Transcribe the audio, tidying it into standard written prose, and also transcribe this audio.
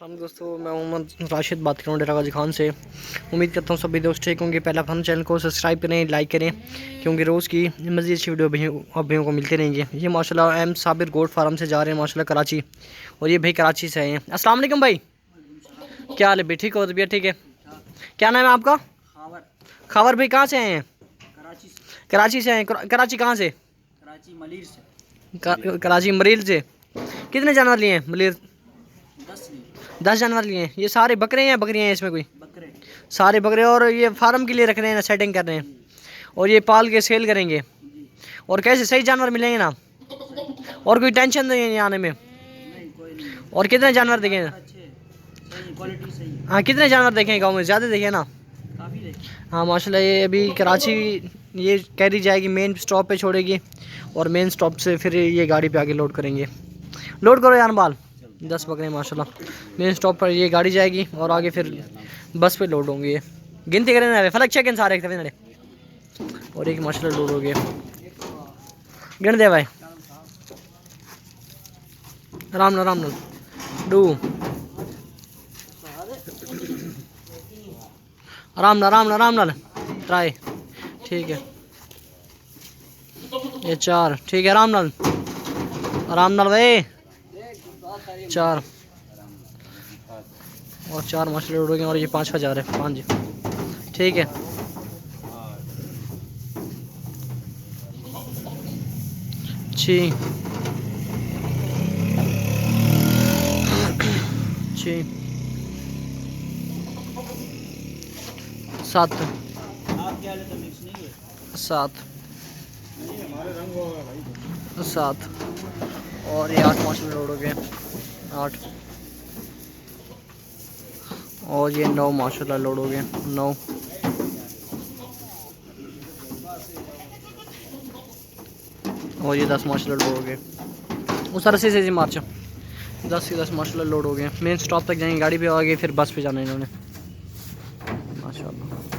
हम दोस्तों, मैं मोहम्मद राशिद बात कर रहा हूँ डेरा गाजी खान से। उम्मीद करता हूँ सभी दोस्त ठीक होंगे। पहले अपने चैनल को सब्सक्राइब करें, लाइक करें, क्योंकि रोज़ की मज़ीद अच्छी वीडियो भाइयों को मिलते रहेंगे। ये माशाल्लाह एम साबिर गोल्ड फार्म से जा रहे हैं माशाल्लाह कराची, और ये भाई कराची से आए हैं। अस्सलाम वालेकुम भाई, क्या हाल है भाई? ठीक हो? तबीयत ठीक है? क्या नाम है आपका? खावर भाई, कहाँ से आए हैं? कराची से आए हैं। कराची कहाँ से? कराची मरील से। कितने जानवर लिए हैं मरील? 10 जानवर लिए हैं। ये सारे बकरे हैं या बकरियाँ हैं? इसमें कोई बकरे? सारे बकरे। और ये फार्म के लिए रख रहे हैं ना, सेटिंग कर रहे हैं? और ये पाल के सेल करेंगे? और कैसे सही जानवर मिलेंगे ना? और कोई टेंशन नहीं है आने में? और कितने जानवर देखें? हाँ, कितने जानवर देखें गाँव में? ज़्यादा देखें ना? हाँ माशाल्लाह। ये अभी कराची ये कैरी जाएगी, मेन स्टॉप पे छोड़ेगी, और मेन स्टॉप से फिर ये गाड़ी पे आगे लोड करेंगे। लोड करो यार बाल। 10 बकरे माशाल्लाह। मेन स्टॉप पर ये गाड़ी जाएगी और आगे फिर बस पे लोड होंगे। ये गिनती करें ना, फलक चेक सारे एक नड़े, और एक माशाल्लाह लोड हो गया। गिन दे भाई, आराम नाल, आराम नाल डू, आराम नाल, आराम नाल, आराम नाल। ट्राई, ठीक है। ये 4, ठीक है। आराम नाल, आराम नाल भाई। 4 और 4 माशाल्लाह उड़ गए। और ये 5,000 है। 5, ठीक है। 6, 6, 7, 7, 7 और ये 8 माशाल्लाह लोड हो गए। 8 और ये 9 माशाल्लाह लोड हो गए। 9 और ये 10 माशाल्लाह लोड हो गए। उस तरह से मार्च 10 से 10 माशाल्लाह लोड हो गए। मेन स्टॉप तक जाएंगे गाड़ी पे, आगे फिर बस पे जाना है इन्होंने।